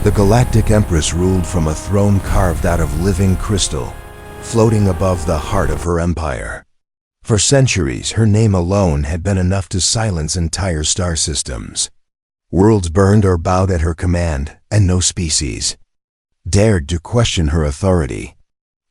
The Galactic Empress ruled from a throne carved out of living crystal, floating above the heart of her empire. For centuries, her name alone had been enough to silence entire star systems. Worlds burned or bowed at her command, and no species dared to question her authority.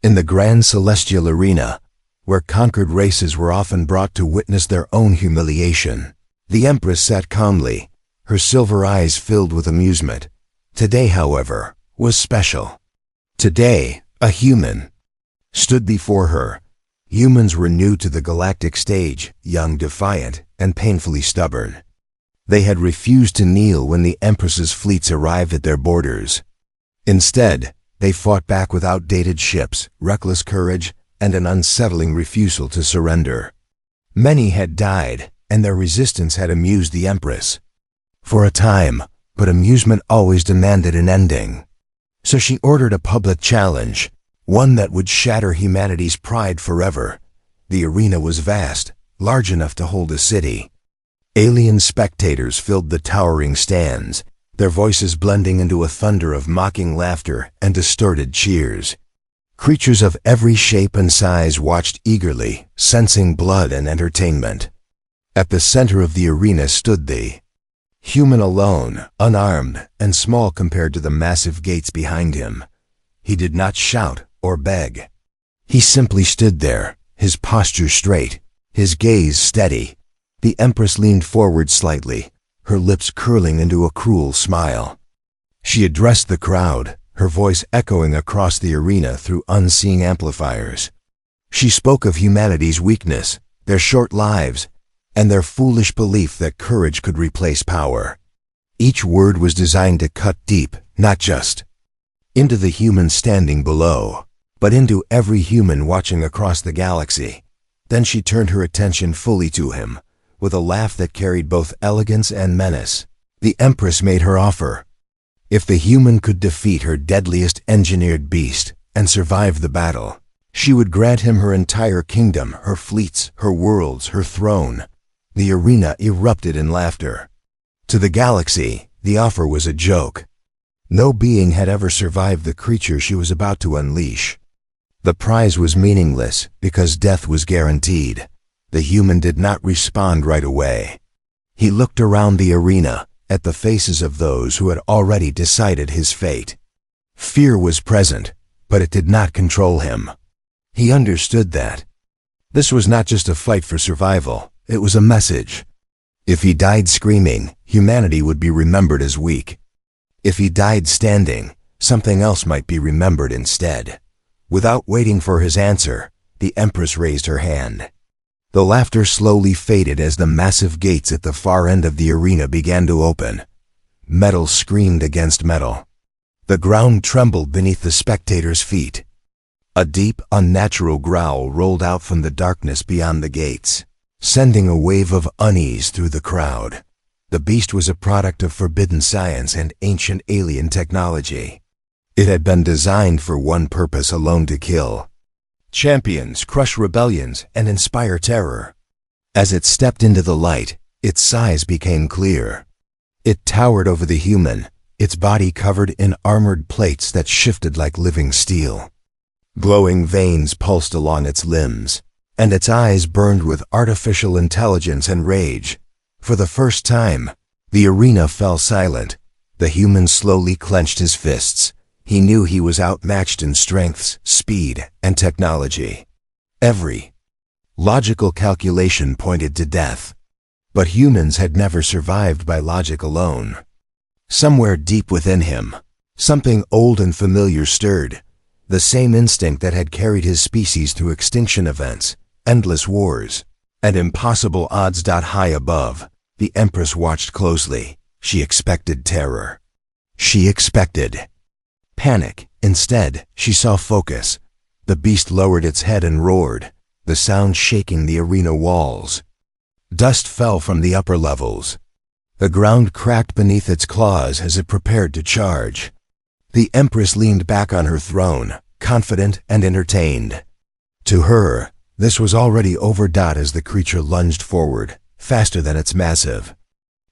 In the grand celestial arena, where conquered races were often brought to witness their own humiliation, the Empress sat calmly, her silver eyes filled with amusement. Today, however, was special. Today, a human stood before her. Humans were new to the galactic stage, young, defiant, and painfully stubborn. They had refused to kneel when the Empress's fleets arrived at their borders. Instead, they fought back with outdated ships, reckless courage, and an unsettling refusal to surrender. Many had died, and their resistance had amused the Empress for a time, but amusement always demanded an ending. So she ordered a public challenge, one that would shatter humanity's pride forever. The arena was vast, large enough to hold a city. Alien spectators filled the towering stands, their voices blending into a thunder of mocking laughter and distorted cheers. Creatures of every shape and size watched eagerly, sensing blood and entertainment. At the center of the arena stood the human alone, unarmed and small compared to the massive gates behind him. He did not shout or beg. He simply stood there, his posture straight, his gaze steady. The Empress leaned forward slightly, her lips curling into a cruel smile. She addressed the crowd, her voice echoing across the arena through unseen amplifiers. She spoke of humanity's weakness, their short lives, and their foolish belief that courage could replace power. Each word was designed to cut deep, not just into the human standing below, but into every human watching across the galaxy. Then she turned her attention fully to him, with a laugh that carried both elegance and menace. The Empress made her offer. If the human could defeat her deadliest engineered beast and survive the battle, she would grant him her entire kingdom, her fleets, her worlds, her throne. The arena erupted in laughter. To the galaxy, the offer was a joke. No being had ever survived the creature she was about to unleash. The prize was meaningless because death was guaranteed. The human did not respond right away. He looked around the arena, at the faces of those who had already decided his fate. Fear was present, but it did not control him. He understood that this was not just a fight for survival, it was a message. If he died screaming, humanity would be remembered as weak. If he died standing, something else might be remembered instead. Without waiting for his answer, the Empress raised her hand. The laughter slowly faded as the massive gates at the far end of the arena began to open. Metal screamed against metal. The ground trembled beneath the spectators' feet. A deep, unnatural growl rolled out from the darkness beyond the gates, sending a wave of unease through the crowd. The beast was a product of forbidden science and ancient alien technology. It had been designed for one purpose alone: to kill champions, crush rebellions, and inspire terror. As it stepped into the light, its size became clear. It towered over the human, its body covered in armored plates that shifted like living steel. Glowing veins pulsed along its limbs, and its eyes burned with artificial intelligence and rage. For the first time, the arena fell silent. The human slowly clenched his fists. He knew he was outmatched in strength, speed, and technology. Every logical calculation pointed to death. But humans had never survived by logic alone. Somewhere deep within him, something old and familiar stirred. The same instinct that had carried his species through extinction events, endless wars, and impossible odds. High above, the Empress watched closely. She expected terror. She expected panic. Instead, she saw focus. The beast lowered its head and roared, the sound shaking the arena walls. Dust fell from the upper levels. The ground cracked beneath its claws as it prepared to charge. The Empress leaned back on her throne, confident and entertained. To her, this was already over. As the creature lunged forward, faster than its massive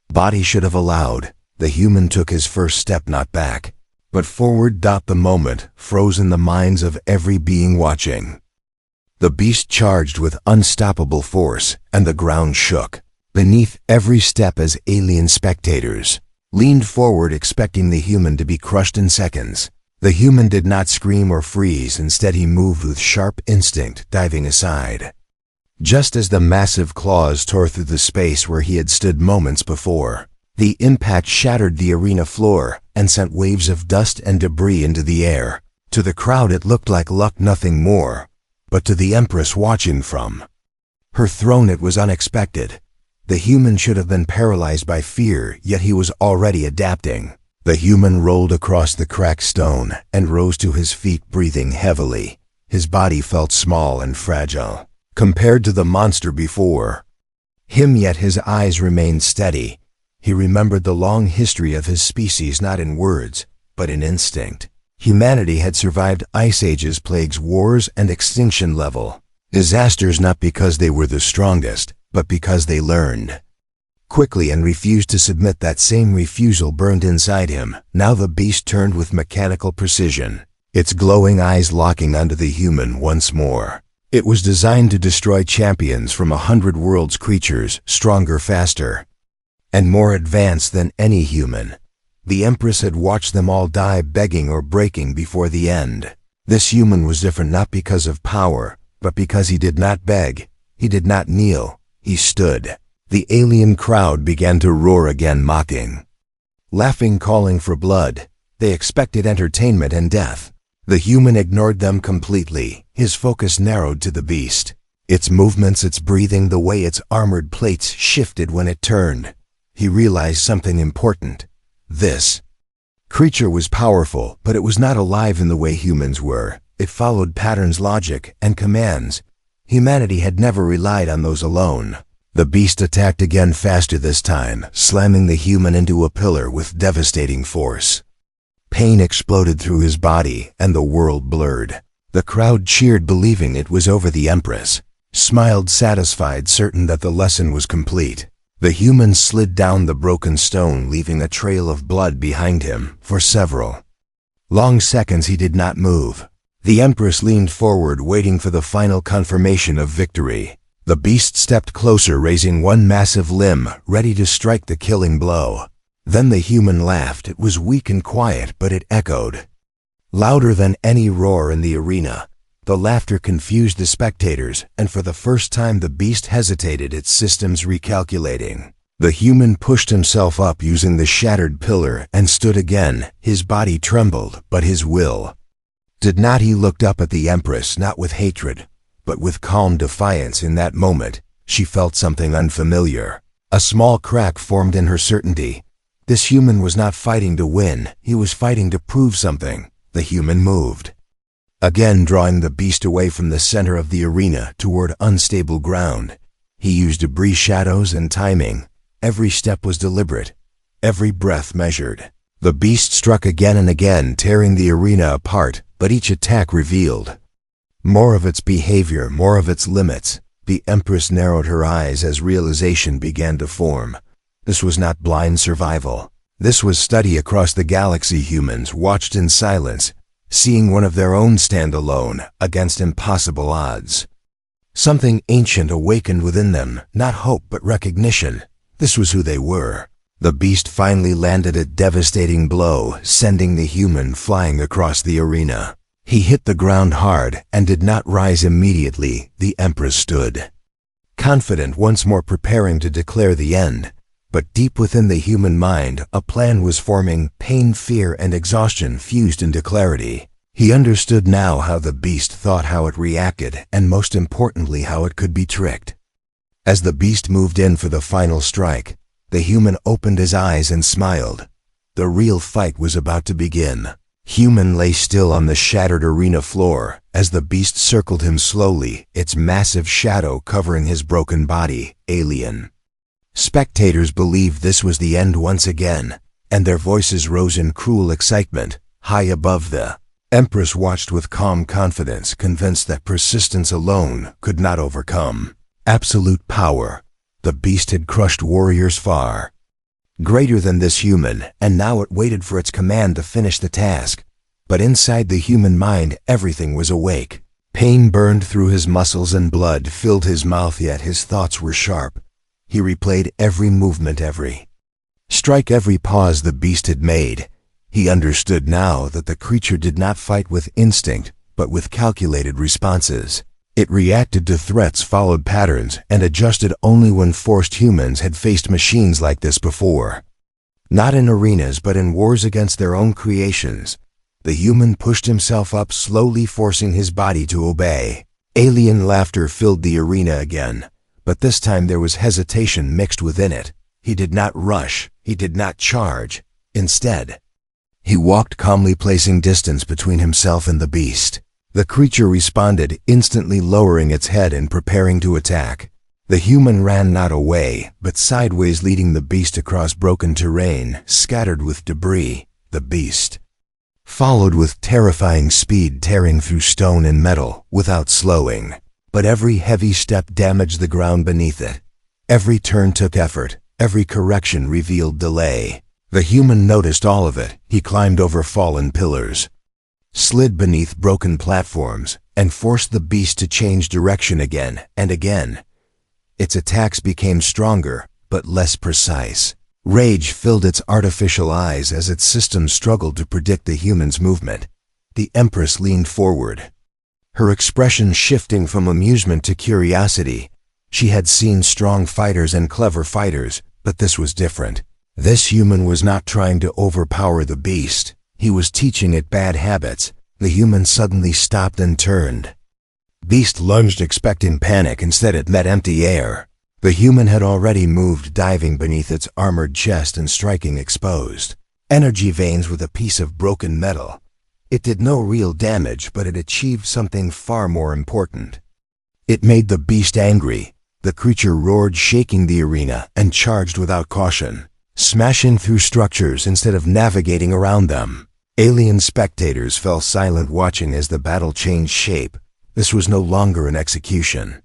body should have allowed, the human took his first step, not back, But forward. The moment froze in the minds of every being watching. The beast charged with unstoppable force, and the ground shook beneath every step as alien spectators leaned forward expecting the human to be crushed in seconds. The human did not scream or freeze, instead he moved with sharp instinct, diving aside. Just as the massive claws tore through the space where he had stood moments before, the impact shattered the arena floor and sent waves of dust and debris into the air. To the crowd it looked like luck, nothing more. But to the Empress watching from her throne it was unexpected. The human should have been paralyzed by fear, yet he was already adapting. The human rolled across the cracked stone and rose to his feet, breathing heavily. His body felt small and fragile compared to the monster before him, yet his eyes remained steady. He remembered the long history of his species, not in words, but in instinct. Humanity had survived ice ages, plagues, wars, and extinction level disasters, not because they were the strongest, but because they learned quickly and refused to submit. That same refusal burned inside him. Now the beast turned with mechanical precision, its glowing eyes locking onto the human once more. It was designed to destroy champions from 100 worlds, creatures stronger, faster, and more advanced than any human. The Empress had watched them all die, begging or breaking before the end. This human was different, not because of power, but because he did not beg, he did not kneel, he stood. The alien crowd began to roar again, mocking, laughing, calling for blood. They expected entertainment and death. The human ignored them completely. His focus narrowed to the beast. Its movements, its breathing, the way its armored plates shifted when it turned. He realized something important. This creature was powerful, but it was not alive in the way humans were. It followed patterns, logic, and commands. Humanity had never relied on those alone. The beast attacked again, faster this time, slamming the human into a pillar with devastating force. Pain exploded through his body, and the world blurred. The crowd cheered, believing it was over. The Empress smiled, satisfied, certain that the lesson was complete. The human slid down the broken stone, leaving a trail of blood behind him. For several long seconds he did not move. The Empress leaned forward, waiting for the final confirmation of victory. The beast stepped closer, raising one massive limb, ready to strike the killing blow. Then the human laughed. It was weak and quiet, but it echoed louder than any roar in the arena. The laughter confused the spectators, and for the first time the beast hesitated, its systems recalculating. The human pushed himself up using the shattered pillar and stood again. His body trembled, but his will did not. He looked up at the Empress, not with hatred, but with calm defiance. In that moment, she felt something unfamiliar. A small crack formed in her certainty. This human was not fighting to win, he was fighting to prove something. The human moved again, drawing the beast away from the center of the arena toward unstable ground. He used debris, shadows, and timing. Every step was deliberate, every breath measured. The beast struck again and again, tearing the arena apart, but each attack revealed more of its behavior, more of its limits. The Empress narrowed her eyes as realization began to form. This was not blind survival. This was study across the galaxy. Humans watched in silence, seeing one of their own stand alone against impossible odds. Something ancient awakened within them, not hope but recognition. This was who they were. The beast finally landed a devastating blow, sending the human flying across the arena. He hit the ground hard and did not rise immediately. The Empress stood confident, once more preparing to declare the end. But deep within the human mind, a plan was forming. Pain, fear, and exhaustion fused into clarity. He understood now how the beast thought, how it reacted, and most importantly, how it could be tricked. As the beast moved in for the final strike, the human opened his eyes and smiled. The real fight was about to begin. Human lay still on the shattered arena floor as the beast circled him slowly, its massive shadow covering his broken body. Alien spectators believed this was the end once again, and their voices rose in cruel excitement. High above, the Empress watched with calm confidence, convinced that persistence alone could not overcome absolute power. The beast had crushed warriors far greater than this human, and now it waited for its command to finish the task. But inside the human mind, everything was awake. Pain burned through his muscles and blood filled his mouth, yet his thoughts were sharp. He replayed every movement, every strike, every pause the beast had made. He understood now that the creature did not fight with instinct, but with calculated responses. It reacted to threats, followed patterns, and adjusted only when forced. Humans had faced machines like this before. Not in arenas, but in wars against their own creations. The human pushed himself up slowly, forcing his body to obey. Alien laughter filled the arena again, but this time there was hesitation mixed within it. He did not rush, he did not charge. Instead, he walked calmly, placing distance between himself and the beast. The creature responded, instantly lowering its head and preparing to attack. The human ran not away, but sideways, leading the beast across broken terrain, scattered with debris. The beast followed with terrifying speed, tearing through stone and metal without slowing. But every heavy step damaged the ground beneath it. Every turn took effort, every correction revealed delay. The human noticed all of it. He climbed over fallen pillars, slid beneath broken platforms, and forced the beast to change direction again and again. Its attacks became stronger, but less precise. Rage filled its artificial eyes as its system struggled to predict the human's movement. The Empress leaned forward, her expression shifting from amusement to curiosity. She had seen strong fighters and clever fighters, but this was different. This human was not trying to overpower the beast. He was teaching it bad habits. The human suddenly stopped and turned. Beast lunged, expecting panic. Instead, it met empty air. The human had already moved, diving beneath its armored chest and striking exposed energy veins with a piece of broken metal. It did no real damage, but it achieved something far more important. It made the beast angry. The creature roared, shaking the arena, and charged without caution, smashing through structures instead of navigating around them. Alien spectators fell silent, watching as the battle changed shape. This was no longer an execution.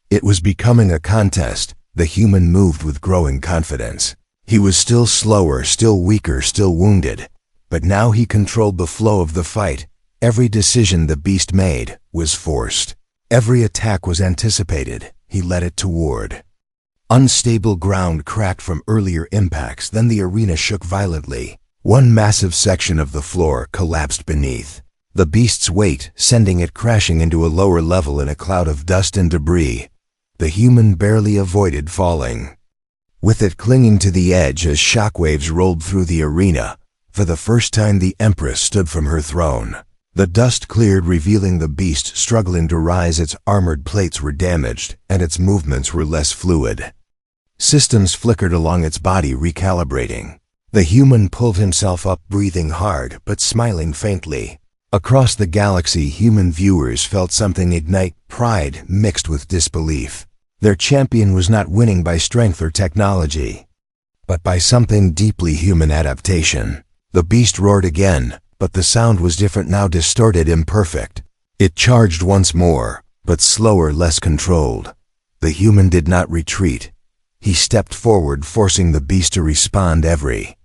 It was becoming a contest. The human moved with growing confidence. He was still slower, still weaker, still wounded, but now he controlled the flow of the fight. Every decision the beast made was forced. Every attack was anticipated. He led it toward unstable ground, cracked from earlier impacts. Then the arena shook violently. One massive section of the floor collapsed beneath the beast's weight, sending it crashing into a lower level in a cloud of dust and debris. The human barely avoided falling, with it clinging to the edge as shockwaves rolled through the arena. For the first time, the Empress stood from her throne. The dust cleared, revealing the beast struggling to rise. Its armored plates were damaged, and its movements were less fluid. Systems flickered along its body, recalibrating. The human pulled himself up, breathing hard, but smiling faintly. Across the galaxy, human viewers felt something ignite, pride mixed with disbelief. Their champion was not winning by strength or technology, but by something deeply human: adaptation. The beast roared again, but the sound was different now, distorted, imperfect. It charged once more, but slower, less controlled. The human did not retreat. He stepped forward, forcing the beast to respond. Every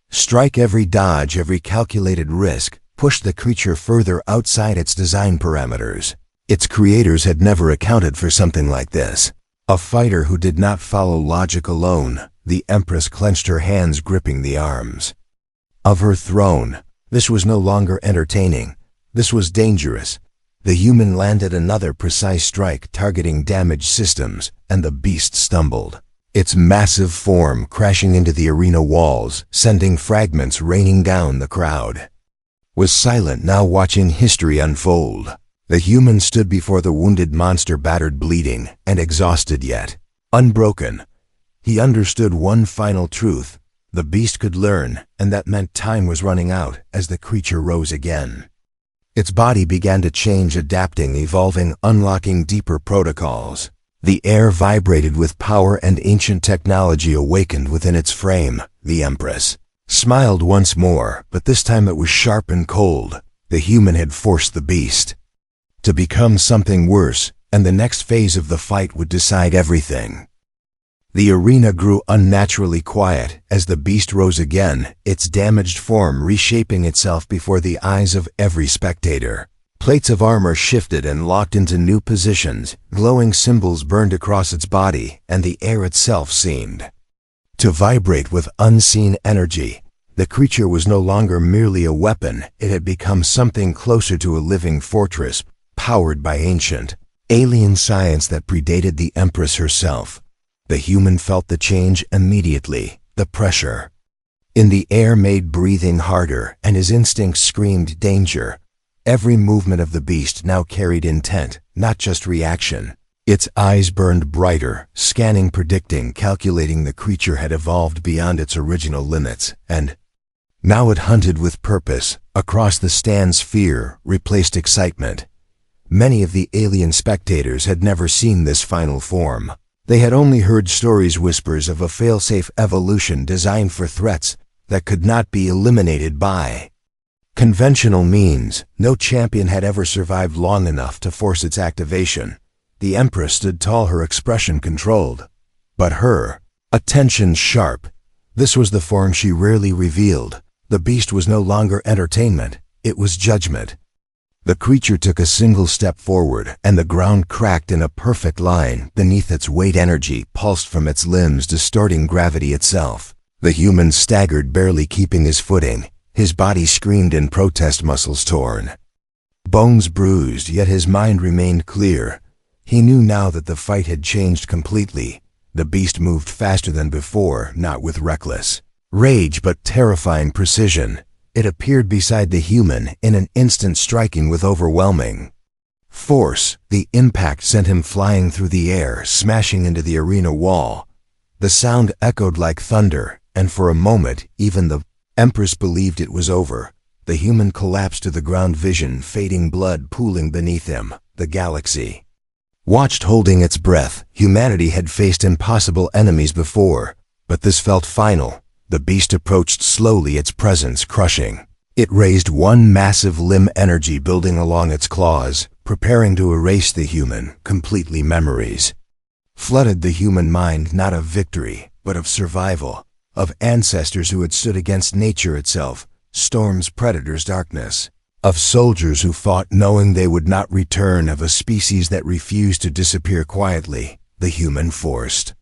strike, every dodge, every calculated risk pushed the creature further outside its design parameters. Its creators had never accounted for something like this. A fighter who did not follow logic alone. The Empress clenched her hands, gripping the arms of her throne. This was no longer entertaining. This was dangerous. The human landed another precise strike, targeting damaged systems, and the beast stumbled, its massive form crashing into the arena walls, sending fragments raining down. The crowd was silent now, watching history unfold. The human stood before the wounded monster, battered, bleeding, and exhausted, yet unbroken. He understood one final truth: the beast could learn, and that meant time was running out. As the creature rose again, its body began to change, adapting, evolving, unlocking deeper protocols. The air vibrated with power, and ancient technology awakened within its frame. The Empress smiled once more, but this time it was sharp and cold. The human had forced the beast to become something worse, and the next phase of the fight would decide everything. The arena grew unnaturally quiet as the beast rose again, its damaged form reshaping itself before the eyes of every spectator. Plates of armor shifted and locked into new positions, glowing symbols burned across its body, and the air itself seemed to vibrate with unseen energy. The creature was no longer merely a weapon, it had become something closer to a living fortress, powered by ancient, alien science that predated the Empress herself. The human felt the change immediately. The pressure in the air made breathing harder, and his instincts screamed danger. Every movement of the beast now carried intent, not just reaction. Its eyes burned brighter, scanning, predicting, calculating. The creature had evolved beyond its original limits, and now it hunted with purpose. Across the stands, fear replaced excitement. Many of the alien spectators had never seen this final form. They had only heard stories, whispers of a fail-safe evolution designed for threats that could not be eliminated by conventional means. No champion had ever survived long enough to force its activation. The Empress stood tall, her expression controlled, but her attention sharp. This was the form she rarely revealed. The beast was no longer entertainment, it was judgment. The creature took a single step forward, and the ground cracked in a perfect line. Beneath its weight, energy pulsed from its limbs, distorting gravity itself. The human staggered, barely keeping his footing. His body screamed in protest, muscles torn, bones bruised, yet his mind remained clear. He knew now that the fight had changed completely. The beast moved faster than before, not with reckless rage but terrifying precision. It appeared beside the human, in an instant, striking with overwhelming force. The impact sent him flying through the air, smashing into the arena wall. The sound echoed like thunder, and for a moment, even the Empress believed it was over. The human collapsed to the ground, vision fading, blood pooling beneath him. The galaxy watched, holding its breath. Humanity had faced impossible enemies before, but this felt final. The beast approached slowly, its presence crushing. It raised one massive limb, energy building along its claws, preparing to erase the human completely. Memories flooded the human mind, not of victory, but of survival, of ancestors who had stood against nature itself, storms, predators, darkness, of soldiers who fought knowing they would not return, of a species that refused to disappear quietly. The human forced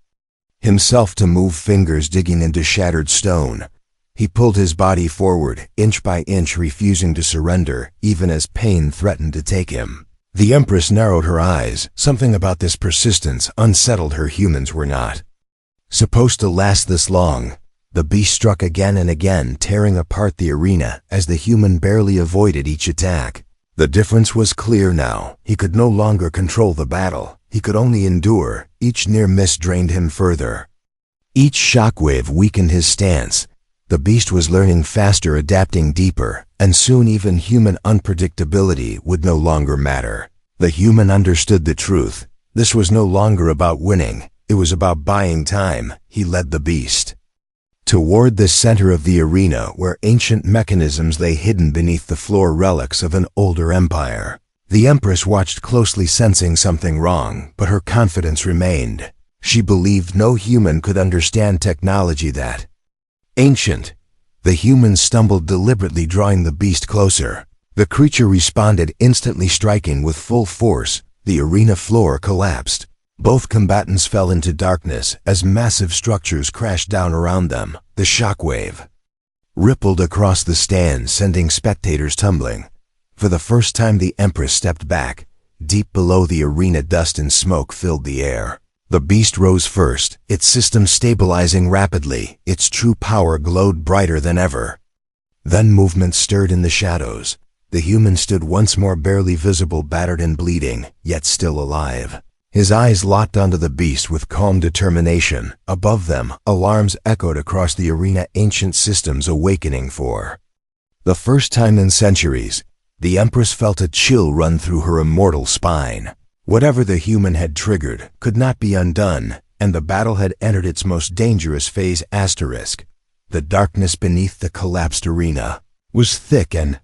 himself to move, fingers digging into shattered stone. He pulled his body forward, inch by inch, refusing to surrender, even as pain threatened to take him. The Empress narrowed her eyes. Something about this persistence unsettled her. Humans were not supposed to last this long. The beast struck again and again, tearing apart the arena as the human barely avoided each attack. The difference was clear now. He could no longer control the battle. He could only endure. Each near miss drained him further. Each shockwave weakened his stance. The beast was learning faster, adapting deeper, and soon even human unpredictability would no longer matter. The human understood the truth. This was no longer about winning. It was about buying time. He led the beast toward the center of the arena, where ancient mechanisms lay hidden beneath the floor, relics of an older empire. The Empress watched closely, sensing something wrong, but her confidence remained. She believed no human could understand technology that ancient. The human stumbled, deliberately drawing the beast closer. The creature responded, instantly striking with full force. The arena floor collapsed. Both combatants fell into darkness as massive structures crashed down around them. The shockwave rippled across the stands, sending spectators tumbling. For the first time, the Empress stepped back. Deep below the arena, dust and smoke filled the air. The beast rose first, its system stabilizing rapidly. Its true power glowed brighter than ever. Then movement stirred in the shadows. The human stood once more, barely visible, battered and bleeding, yet still alive. His eyes locked onto the beast with calm determination. Above them, alarms echoed across the arena, ancient systems awakening for the first time in centuries. The Empress felt a chill run through her immortal spine. Whatever the human had triggered could not be undone, and the battle had entered its most dangerous phase. The darkness beneath the collapsed arena was thick and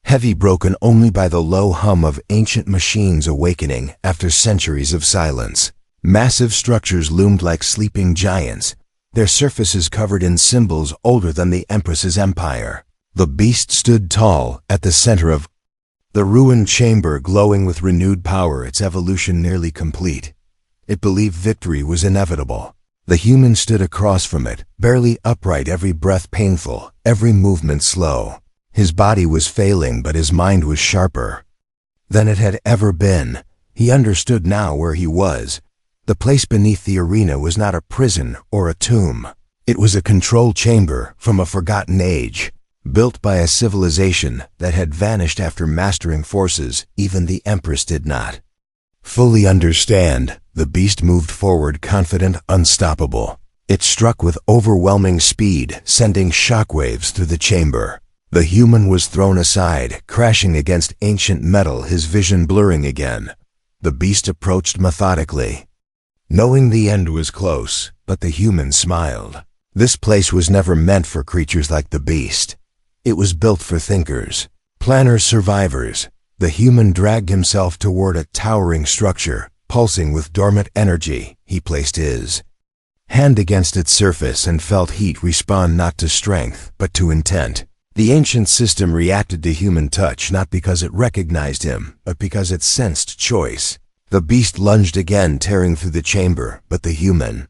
heavy, broken only by the low hum of ancient machines awakening after centuries of silence. Massive structures loomed like sleeping giants, their surfaces covered in symbols older than the Empress's empire. The beast stood tall at the center of the ruined chamber, glowing with renewed power, its evolution nearly complete. It believed victory was inevitable. The human stood across from it, barely upright, every breath painful, every movement slow. His body was failing, but his mind was sharper than it had ever been. He understood now where he was. The place beneath the arena was not a prison or a tomb. It was a control chamber from a forgotten age, built by a civilization that had vanished after mastering forces even the Empress did not fully understand. The beast moved forward, confident, unstoppable. It struck with overwhelming speed, sending shockwaves through the chamber. The human was thrown aside, crashing against ancient metal, his vision blurring again. The beast approached methodically, knowing the end was close, but the human smiled. This place was never meant for creatures like the beast. It was built for thinkers, planners, survivors. The human dragged himself toward a towering structure, pulsing with dormant energy. He placed his hand against its surface and felt heat respond not to strength, but to intent. The ancient system reacted to human touch, not because it recognized him, but because it sensed choice. The beast lunged again, tearing through the chamber, but the human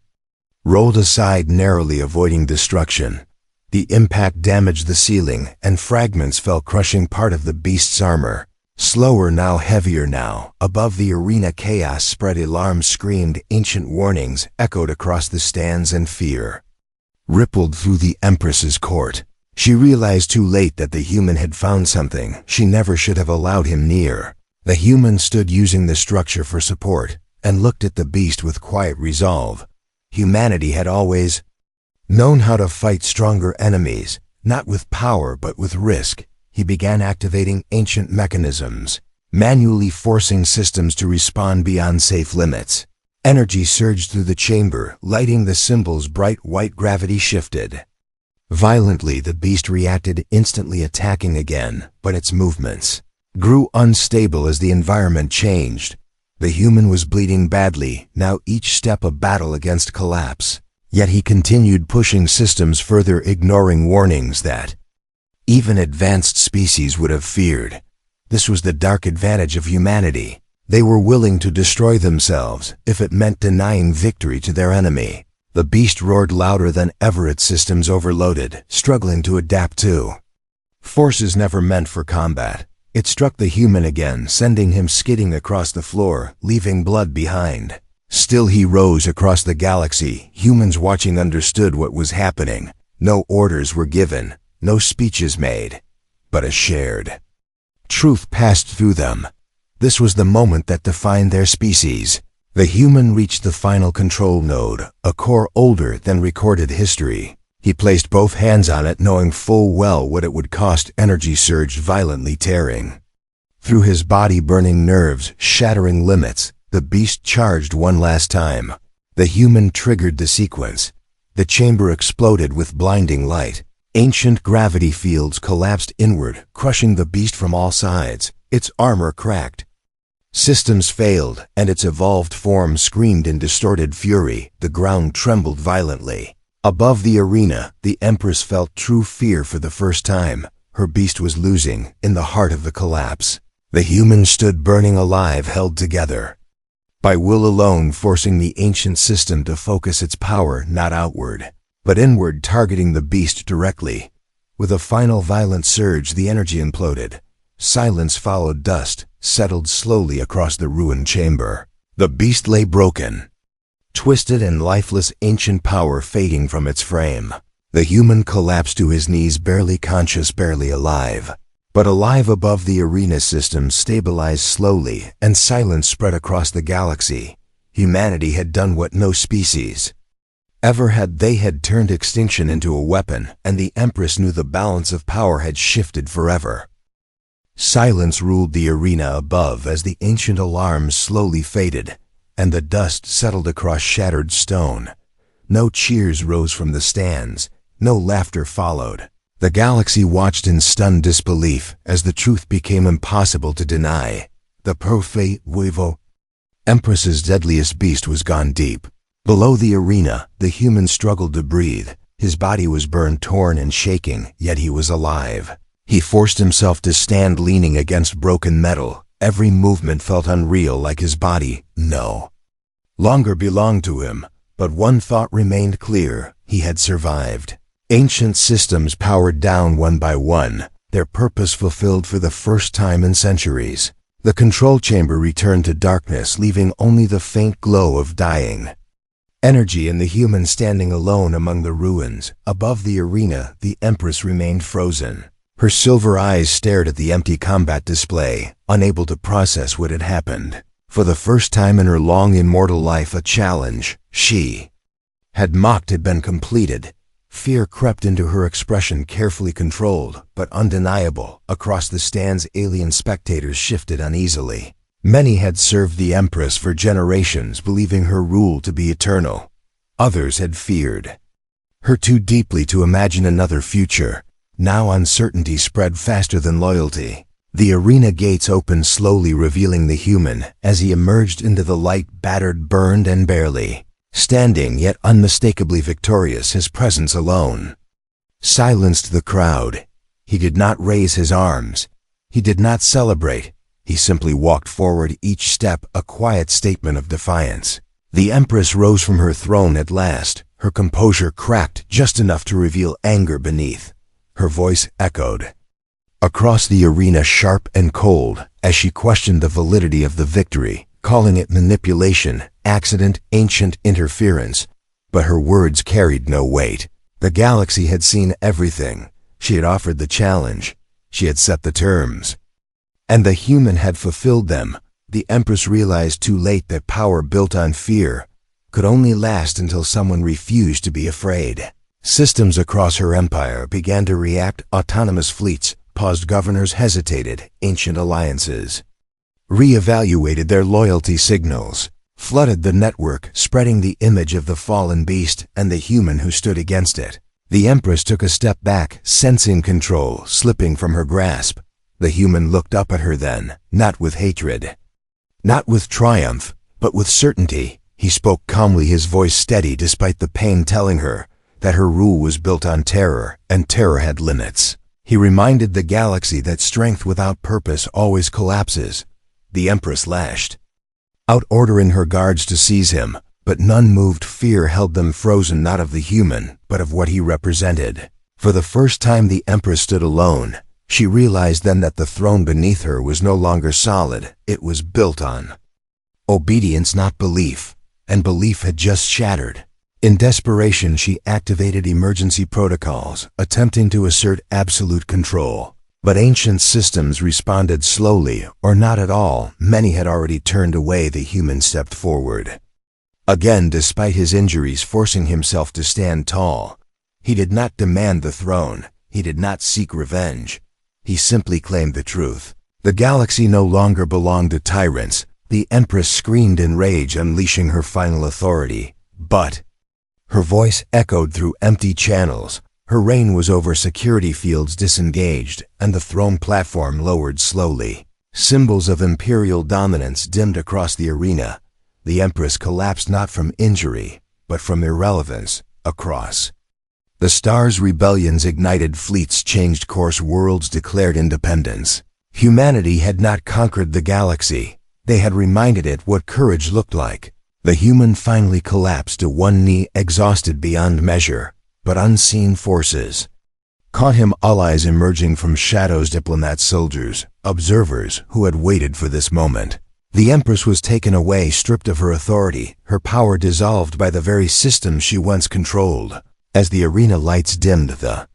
rolled aside, narrowly avoiding destruction. The impact damaged the ceiling, and fragments fell, crushing part of the beast's armor. Slower now, heavier now. Above the arena, chaos spread. Alarms screamed, ancient warnings echoed across the stands, and fear rippled through the Empress's court. She realized too late that the human had found something she never should have allowed him near. The human stood, using the structure for support, and looked at the beast with quiet resolve. Humanity had always known how to fight stronger enemies, not with power but with risk. He began activating ancient mechanisms, manually forcing systems to respond beyond safe limits. Energy surged through the chamber, lighting the symbols bright white. Gravity shifted violently. The beast reacted, instantly attacking again, but its movements grew unstable as the environment changed. The human was bleeding badly, now each step a battle against collapse. Yet he continued pushing systems further, ignoring warnings that even advanced species would have feared. This was the dark advantage of humanity. They were willing to destroy themselves if it meant denying victory to their enemy. The beast roared louder than ever, its systems overloaded, struggling to adapt to forces never meant for combat. It struck the human again, sending him skidding across the floor, leaving blood behind. Still he rose across the galaxy. Humans watching understood what was happening. No orders were given, no speeches made, but a shared truth passed through them. This was the moment that defined their species. The human reached the final control node, a core older than recorded history. He placed both hands on it, knowing full well what it would cost. Energy surged violently, tearing through his body, burning nerves, shattering limits. The beast charged one last time. The human triggered the sequence. The chamber exploded with blinding light. Ancient gravity fields collapsed inward, crushing the beast from all sides. Its armor cracked. Systems failed, and its evolved form screamed in distorted fury. The ground trembled violently. Above the arena, the Empress felt true fear for the first time. Her beast was losing, in the heart of the collapse. The human stood burning alive, held together by will alone, forcing the ancient system to focus its power not outward, but inward, targeting the beast directly. With a final violent surge, the energy imploded. Silence followed. Dust settled slowly across the ruined chamber. The beast lay broken, twisted and lifeless, ancient power fading from its frame. The human collapsed to his knees, barely conscious, barely alive. But alive above the arena, system stabilized slowly, and silence spread across the galaxy. Humanity had done what no species ever had. They had turned extinction into a weapon, and the Empress knew the balance of power had shifted forever. Silence ruled the arena above as the ancient alarms slowly faded, and the dust settled across shattered stone. No cheers rose from the stands, no laughter followed. The galaxy watched in stunned disbelief as the truth became impossible to deny. The perfect huevo Empress's deadliest beast was gone deep. Below the arena, the human struggled to breathe. His body was burned, torn, and shaking, yet he was alive. He forced himself to stand leaning against broken metal. Every movement felt unreal, like his body no longer belonged to him. But one thought remained clear: he had survived. Ancient systems powered down one by one, their purpose fulfilled for the first time in centuries. The control chamber returned to darkness, leaving only the faint glow of dying energy and the human standing alone among the ruins. Above the arena, the Empress remained frozen. Her silver eyes stared at the empty combat display, unable to process what had happened. For the first time in her long immortal life, a challenge she had mocked had been completed. Fear crept into her expression, carefully controlled, but undeniable. Across the stands, alien spectators shifted uneasily. Many had served the Empress for generations, believing her rule to be eternal. Others had feared her too deeply to imagine another future. Now uncertainty spread faster than loyalty. The arena gates opened slowly, revealing the human. As he emerged into the light, battered, burned, and barely standing, yet unmistakably victorious, his presence alone silenced the crowd. He did not raise his arms. He did not celebrate. He simply walked forward, each step a quiet statement of defiance. The Empress rose from her throne at last. Her composure cracked just enough to reveal anger beneath. Her voice echoed across the arena, sharp and cold, as she questioned the validity of the victory, calling it manipulation, accident, ancient interference. But her words carried no weight. The galaxy had seen everything. She had offered the challenge. She had set the terms. And the human had fulfilled them. The Empress realized too late that power built on fear could only last until someone refused to be afraid. Systems across her empire began to react. Autonomous fleets paused, governors hesitated, ancient alliances re-evaluated their loyalty signals, flooded the network, spreading the image of the fallen beast and the human who stood against it. The Empress took a step back, sensing control slipping from her grasp. The human looked up at her then, not with hatred, not with triumph, but with certainty. He spoke calmly, his voice steady despite the pain, telling her that her rule was built on terror, and terror had limits. He reminded the galaxy that strength without purpose always collapses. The Empress lashed out, ordering her guards to seize him, but none moved. Fear held them frozen, not of the human, but of what he represented. For the first time, the Empress stood alone. She realized then that the throne beneath her was no longer solid. It was built on obedience, not belief, and belief had just shattered. In desperation, she activated emergency protocols, attempting to assert absolute control. But ancient systems responded slowly, or not at all. Many had already turned away. The human stepped forward again, despite his injuries, forcing himself to stand tall. He did not demand the throne. He did not seek revenge. He simply claimed the truth. The galaxy no longer belonged to tyrants. The Empress screamed in rage, unleashing her final authority. But her voice echoed through empty channels. Her reign was over. Security fields disengaged, and the throne platform lowered slowly. Symbols of imperial dominance dimmed across the arena. The Empress collapsed, not from injury, but from irrelevance. Across the stars, rebellions ignited, fleets changed course, worlds declared independence. Humanity had not conquered the galaxy. They had reminded it what courage looked like. The human finally collapsed to one knee, exhausted beyond measure. But unseen forces caught him, allies emerging from shadows, diplomats, soldiers, observers who had waited for this moment. The Empress was taken away, stripped of her authority, her power dissolved by the very systems she once controlled. As the arena lights dimmed, the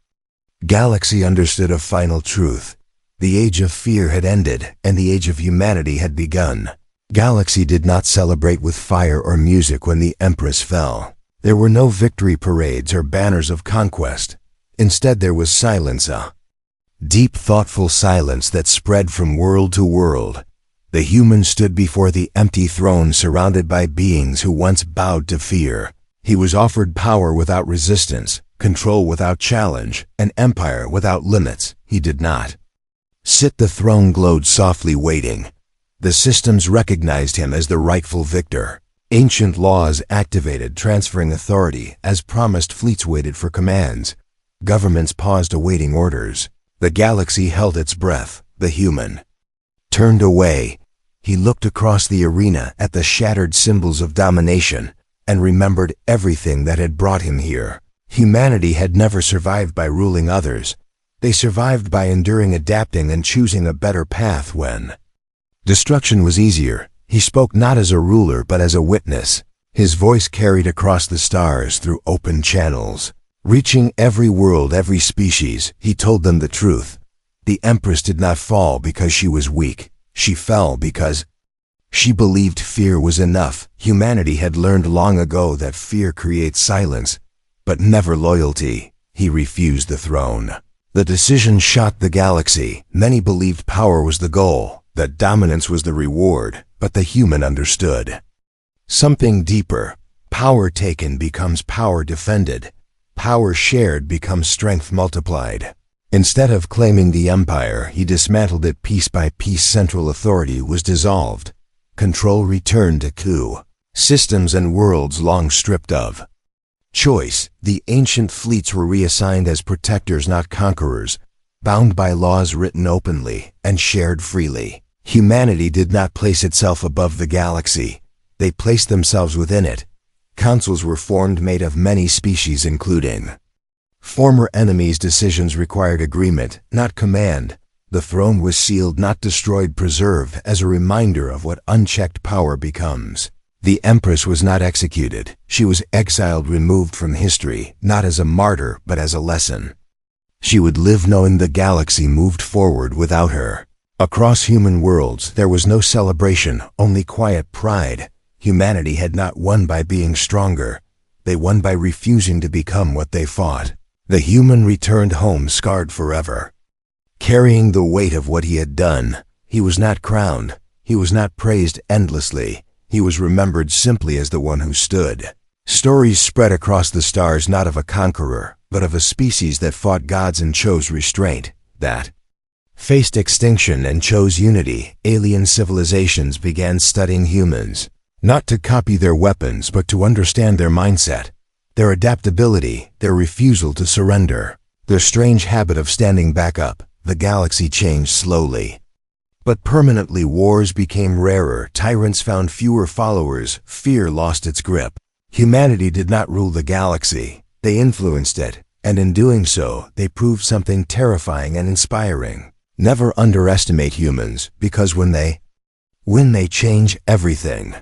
galaxy understood a final truth. The age of fear had ended, and the age of humanity had begun. Galaxy did not celebrate with fire or music when the Empress fell. There were no victory parades or banners of conquest. Instead, there was silence, a deep, thoughtful silence that spread from world to world. The human stood before the empty throne, surrounded by beings who once bowed to fear. He was offered power without resistance, control without challenge, an empire without limits. He did not sit. The throne glowed softly, waiting. The systems recognized him as the rightful victor. Ancient laws activated, transferring authority. As promised, fleets waited for commands. Governments paused, awaiting orders. The galaxy held its breath. The human turned away. He looked across the arena at the shattered symbols of domination and remembered everything that had brought him here. Humanity had never survived by ruling others. They survived by enduring, adapting, and choosing a better path when destruction was easier. He spoke not as a ruler but as a witness. His voice carried across the stars through open channels. Reaching every world, every species, he told them the truth. The Empress did not fall because she was weak. She fell because she believed fear was enough. Humanity had learned long ago that fear creates silence, but never loyalty. He refused the throne. The decision shocked the galaxy. Many believed power was the goal, that dominance was the reward, but the human understood something deeper. Power taken becomes power defended. Power shared becomes strength multiplied. Instead of claiming the empire, he dismantled it piece by piece. Central authority was dissolved. Control returned to coup. Systems and worlds long stripped of choice. The ancient fleets were reassigned as protectors, not conquerors, bound by laws written openly and shared freely. Humanity did not place itself above the galaxy. They placed themselves within it. Councils were formed, made of many species, including former enemies. Decisions required agreement, not command. The throne was sealed, not destroyed, preserved as a reminder of what unchecked power becomes. The Empress was not executed. She was exiled, removed from history, not as a martyr, but as a lesson. She would live knowing the galaxy moved forward without her. Across human worlds, there was no celebration, only quiet pride. Humanity had not won by being stronger. They won by refusing to become what they fought. The human returned home scarred forever, carrying the weight of what he had done. He was not crowned. He was not praised endlessly. He was remembered simply as the one who stood. Stories spread across the stars, not of a conqueror, but of a species that fought gods and chose restraint, that faced extinction and chose unity. Alien civilizations began studying humans, not to copy their weapons, but to understand their mindset, their adaptability, their refusal to surrender, their strange habit of standing back up. The galaxy changed slowly, but permanently. Wars became rarer. Tyrants found fewer followers. Fear lost its grip. Humanity did not rule the galaxy. They influenced it, and in doing so, they proved something terrifying and inspiring. Never underestimate humans, because when they change everything.